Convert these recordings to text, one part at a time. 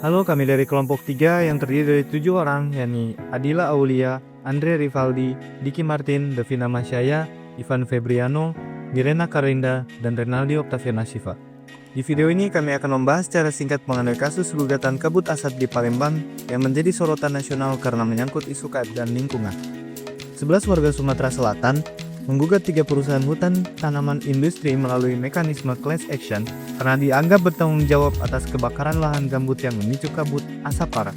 Halo, kami dari kelompok 3 yang terdiri dari 7 orang, yakni Adila Aulia, Andre Rivaldi, Diki Martin, Devina Masyaya, Ivan Febriano, Mirena Karinda, dan Renaldi Octaviana Shiva. Di video ini kami akan membahas secara singkat mengenai kasus gugatan kabut asap di Palembang yang menjadi sorotan nasional karena menyangkut isu keadilan lingkungan. 11 warga Sumatera Selatan menggugat 3 perusahaan hutan tanaman industri melalui mekanisme class action karena dianggap bertanggung jawab atas kebakaran lahan gambut yang memicu kabut asap parah.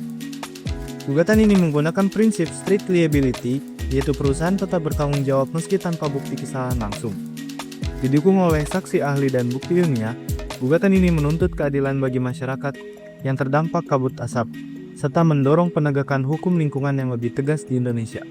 Gugatan ini menggunakan prinsip strict liability, yaitu perusahaan tetap bertanggung jawab meski tanpa bukti kesalahan langsung. Didukung oleh saksi ahli dan bukti ilmiah, gugatan ini menuntut keadilan bagi masyarakat yang terdampak kabut asap, serta mendorong penegakan hukum lingkungan yang lebih tegas di Indonesia.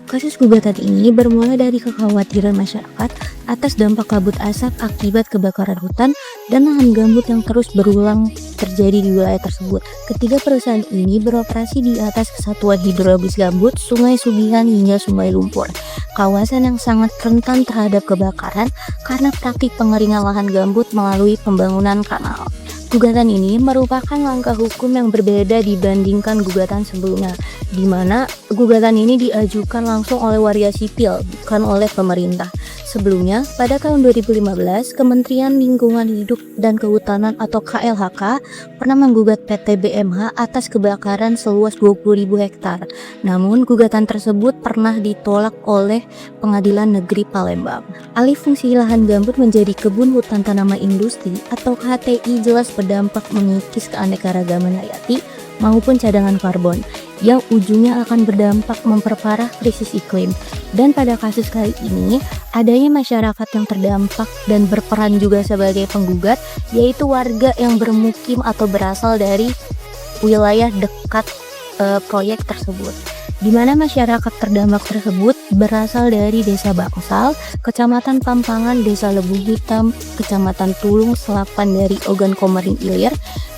Kasus gugatan ini bermula dari kekhawatiran masyarakat atas dampak kabut asap akibat kebakaran hutan dan lahan gambut yang terus berulang terjadi di wilayah tersebut. Ketiga perusahaan ini beroperasi di atas kesatuan hidrologis gambut, Sungai Sugihan hingga Sungai Lumpur, kawasan yang sangat rentan terhadap kebakaran karena praktik pengeringan lahan gambut melalui pembangunan kanal. Gugatan ini merupakan langkah hukum yang berbeda dibandingkan gugatan sebelumnya, di mana gugatan ini diajukan langsung oleh warga sipil, bukan oleh pemerintah. Sebelumnya, pada tahun 2015, Kementerian Lingkungan Hidup dan Kehutanan atau KLHK pernah menggugat PT BMH atas kebakaran seluas 20.000 hektar. Namun, gugatan tersebut pernah ditolak oleh Pengadilan Negeri Palembang. Alih fungsi lahan gambut menjadi kebun hutan tanaman industri atau HTI jelas berdampak mengikis keanekaragaman hayati maupun cadangan karbon yang ujungnya akan berdampak memperparah krisis iklim. Dan pada kasus kali ini, adanya masyarakat yang terdampak dan berperan juga sebagai penggugat, yaitu warga yang bermukim atau berasal dari wilayah dekat proyek tersebut, di mana masyarakat terdampak tersebut berasal dari Desa Bangsal, Kecamatan Pampangan, Desa Lebu Hitam, Kecamatan Tulung Selapan dari Ogan Komering Ilir,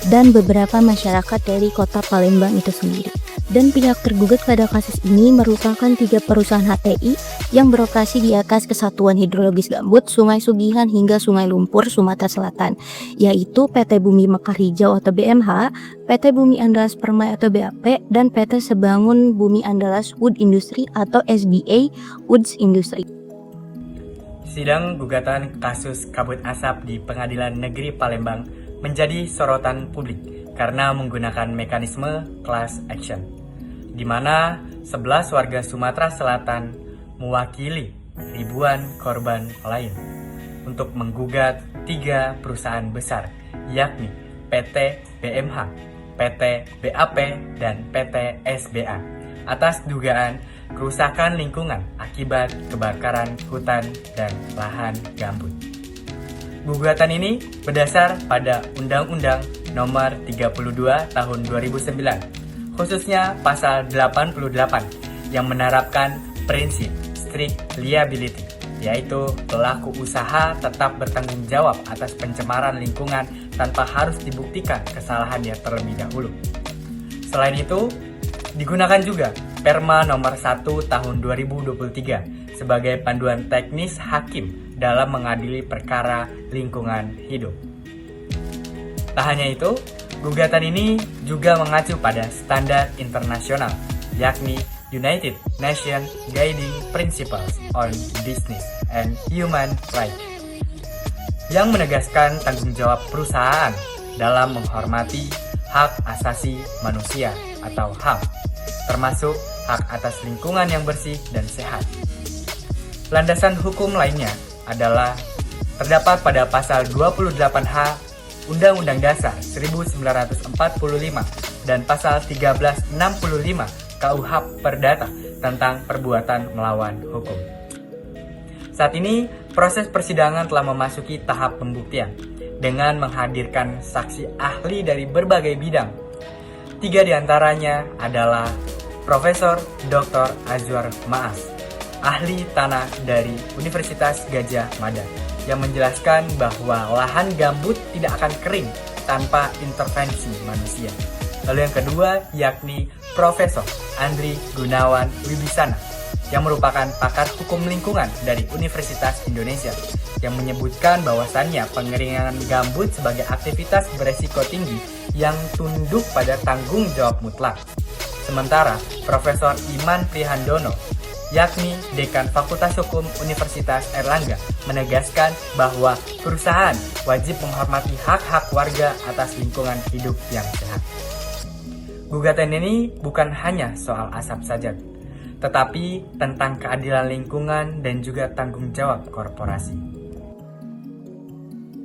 dan beberapa masyarakat dari kota Palembang itu sendiri. Dan pihak tergugat pada kasus ini merupakan 3 perusahaan HTI yang beroperasi di atas kesatuan hidrologis gambut, Sungai Sugihan hingga Sungai Lumpur, Sumatera Selatan, yaitu PT Bumi Mekar Hijau atau BMH, PT Bumi Andalas Permai atau BAP, dan PT Sebangun Bumi Andalas Wood Industry atau SBA Woods Industry. Sidang gugatan kasus kabut asap di Pengadilan Negeri Palembang menjadi sorotan publik karena menggunakan mekanisme class action, di mana 11 warga Sumatera Selatan mewakili ribuan korban lain untuk menggugat 3 perusahaan besar, yakni PT BMH, PT BAP, dan PT SBA atas dugaan kerusakan lingkungan akibat kebakaran hutan dan lahan gambut. Gugatan ini berdasar pada Undang-Undang Nomor 32 Tahun 2009, khususnya Pasal 88 yang menerapkan prinsip strict liability, yaitu pelaku usaha tetap bertanggung jawab atas pencemaran lingkungan tanpa harus dibuktikan kesalahannya terlebih dahulu. Selain itu, digunakan juga Perma Nomor 1 Tahun 2023 sebagai panduan teknis hakim dalam mengadili perkara lingkungan hidup. Tak hanya itu, gugatan ini juga mengacu pada standar internasional, yakni United Nations Guiding Principles on Business and Human Rights, yang menegaskan tanggung jawab perusahaan dalam menghormati hak asasi manusia atau HAM, termasuk hak atas lingkungan yang bersih dan sehat. Landasan hukum lainnya adalah terdapat pada pasal 28H Undang-Undang Dasar 1945 dan pasal 1365 KUHP Perdata tentang perbuatan melawan hukum. Saat ini, proses persidangan telah memasuki tahap pembuktian dengan menghadirkan saksi ahli dari berbagai bidang. 3 diantaranya adalah Profesor Dr. Azwar Maas, ahli tanah dari Universitas Gadjah Mada, yang menjelaskan bahwa lahan gambut tidak akan kering tanpa intervensi manusia. Lalu yang kedua yakni Profesor Andri Gunawan Wibisana, yang merupakan pakar hukum lingkungan dari Universitas Indonesia, yang menyebutkan bahwasannya pengeringan gambut sebagai aktivitas beresiko tinggi yang tunduk pada tanggung jawab mutlak. Sementara Profesor Iman Prihandono, yakni Dekan Fakultas Hukum Universitas Airlangga, menegaskan bahwa perusahaan wajib menghormati hak-hak warga atas lingkungan hidup yang sehat. Gugatan ini bukan hanya soal asap saja, tetapi tentang keadilan lingkungan dan juga tanggung jawab korporasi.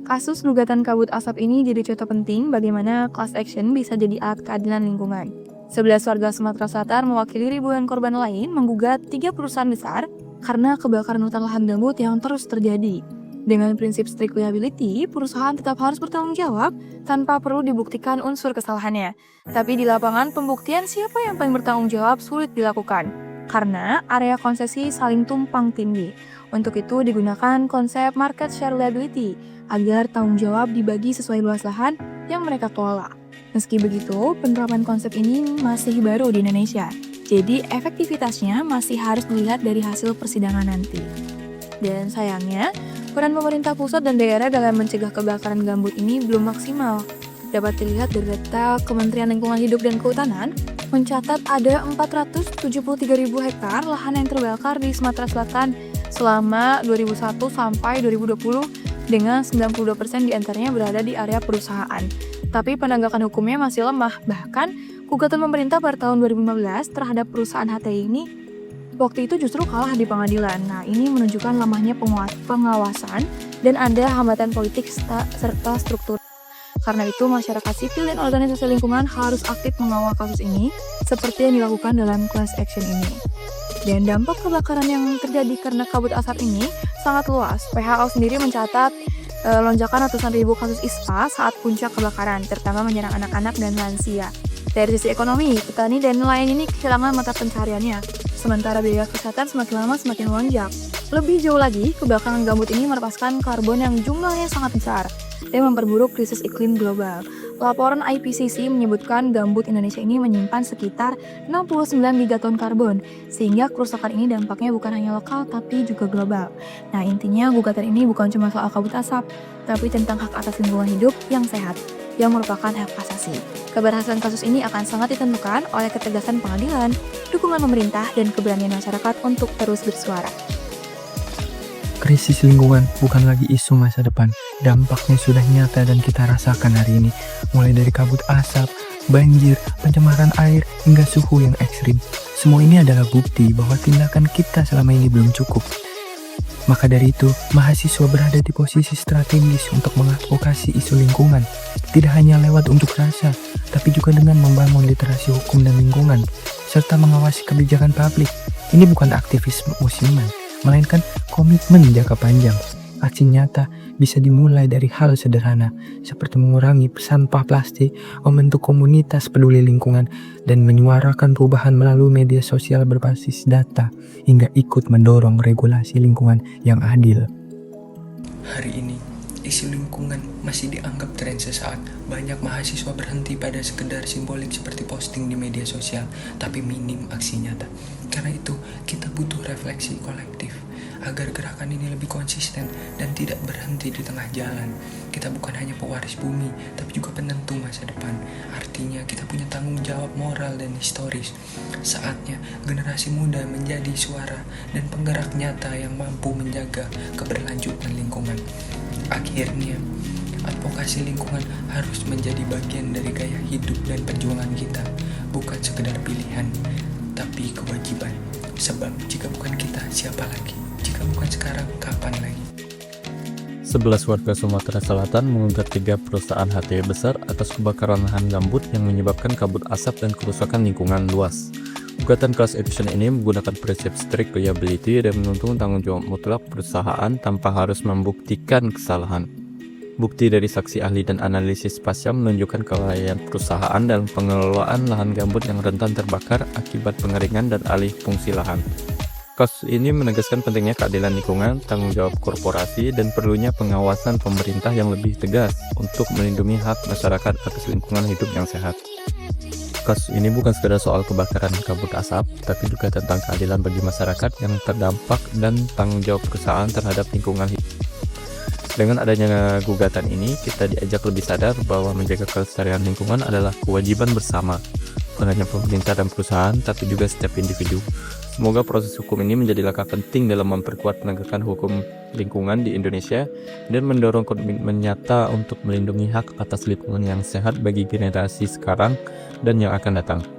Kasus gugatan kabut asap ini jadi contoh penting bagaimana class action bisa jadi alat keadilan lingkungan. 11 warga Sumatera Selatan mewakili ribuan korban lain menggugat 3 perusahaan besar karena kebakaran hutan lahan gambut yang terus terjadi. Dengan prinsip strict liability, perusahaan tetap harus bertanggung jawab tanpa perlu dibuktikan unsur kesalahannya. Tapi di lapangan, pembuktian siapa yang paling bertanggung jawab sulit dilakukan, karena area konsesi saling tumpang tindih. Untuk itu digunakan konsep market share liability, agar tanggung jawab dibagi sesuai luas lahan yang mereka kelola. Meski begitu, penerapan konsep ini masih baru di Indonesia, jadi efektivitasnya masih harus dilihat dari hasil persidangan nanti. Dan sayangnya, peran pemerintah pusat dan daerah dalam mencegah kebakaran gambut ini belum maksimal. Dapat dilihat dari data Kementerian Lingkungan Hidup dan Kehutanan, mencatat ada 473.000 hektar lahan yang terbakar di Sumatera Selatan selama 2001 sampai 2020, dengan 92% diantaranya berada di area perusahaan. Tapi penegakan hukumnya masih lemah, bahkan gugatan pemerintah pada tahun 2015 terhadap perusahaan HTI ini waktu itu justru kalah di pengadilan. Nah, ini menunjukkan lemahnya pengawasan dan ada hambatan politik serta struktur. Karena itu, masyarakat sipil dan organisasi lingkungan harus aktif mengawal kasus ini, seperti yang dilakukan dalam class action ini. Dan dampak kebakaran yang terjadi karena kabut asap ini sangat luas. WHO sendiri mencatat lonjakan ratusan ribu kasus ISPA saat puncak kebakaran, terutama menyerang anak-anak dan lansia. Dari sisi ekonomi, petani dan nelayan ini kehilangan mata pencahariannya, sementara biaya kesehatan semakin lama semakin melonjak. Lebih jauh lagi, kebakaran gambut ini melepaskan karbon yang jumlahnya sangat besar dan memperburuk krisis iklim global. Laporan IPCC menyebutkan gambut Indonesia ini menyimpan sekitar 69 gigaton karbon, sehingga kerusakan ini dampaknya bukan hanya lokal tapi juga global. Nah, intinya gugatan ini bukan cuma soal kabut asap, tapi tentang hak atas lingkungan hidup yang sehat, yang merupakan hak asasi. Keberhasilan kasus ini akan sangat ditentukan oleh ketegasan pengadilan, dukungan pemerintah, dan keberanian masyarakat untuk terus bersuara. Krisis lingkungan bukan lagi isu masa depan. Dampaknya sudah nyata dan kita rasakan hari ini. Mulai dari kabut asap, banjir, pencemaran air, hingga suhu yang ekstrim. Semua ini adalah bukti bahwa tindakan kita selama ini belum cukup. Maka dari itu, mahasiswa berada di posisi strategis untuk mengadvokasi isu lingkungan. Tidak hanya lewat unjuk rasa, tapi juga dengan membangun literasi hukum dan lingkungan, serta mengawasi kebijakan publik. Ini bukan aktivisme musiman, melainkan komitmen jangka panjang. Aksi nyata bisa dimulai dari hal sederhana, seperti mengurangi sampah plastik, membentuk komunitas peduli lingkungan, dan menyuarakan perubahan melalui media sosial berbasis data, hingga ikut mendorong regulasi lingkungan yang adil. Hari ini, isu lingkungan masih dianggap tren sesaat. Banyak mahasiswa berhenti pada sekedar simbolik seperti posting di media sosial, tapi minim aksi nyata. Karena itu, kita butuh refleksi kolektif agar gerakan ini lebih konsisten dan tidak berhenti di tengah jalan. Kita bukan hanya pewaris bumi, tapi juga penentu masa depan. Artinya, kita punya tanggung jawab moral dan historis. Saatnya generasi muda menjadi suara dan penggerak nyata yang mampu menjaga keberlanjutan lingkungan. Akhirnya, advokasi lingkungan harus menjadi bagian dari gaya hidup dan perjuangan kita, bukan sekedar pilihan, tapi kewajiban. Sebab jika bukan kita, siapa lagi? Jika bukan sekarang, kapan lagi? 11 warga Sumatera Selatan menggugat 3 perusahaan HTI besar atas kebakaran lahan gambut yang menyebabkan kabut asap dan kerusakan lingkungan luas. Gugatan class action ini menggunakan prinsip strict liability dan menuntut tanggung jawab mutlak perusahaan tanpa harus membuktikan kesalahan. Bukti dari saksi ahli dan analisis spasial menunjukkan kelalaian perusahaan dalam pengelolaan lahan gambut yang rentan terbakar akibat pengeringan dan alih fungsi lahan. Kasus ini menegaskan pentingnya keadilan lingkungan, tanggung jawab korporasi, dan perlunya pengawasan pemerintah yang lebih tegas untuk melindungi hak masyarakat atas lingkungan hidup yang sehat. Kasus ini bukan sekedar soal kebakaran kabut asap, tapi juga tentang keadilan bagi masyarakat yang terdampak dan tanggung jawab perusahaan terhadap lingkungan hidup. Dengan adanya gugatan ini, kita diajak lebih sadar bahwa menjaga kelestarian lingkungan adalah kewajiban bersama, bukan hanya pemerintah dan perusahaan, tapi juga setiap individu. Semoga proses hukum ini menjadi langkah penting dalam memperkuat penegakan hukum lingkungan di Indonesia dan mendorong komitmen nyata untuk melindungi hak atas lingkungan yang sehat bagi generasi sekarang dan yang akan datang.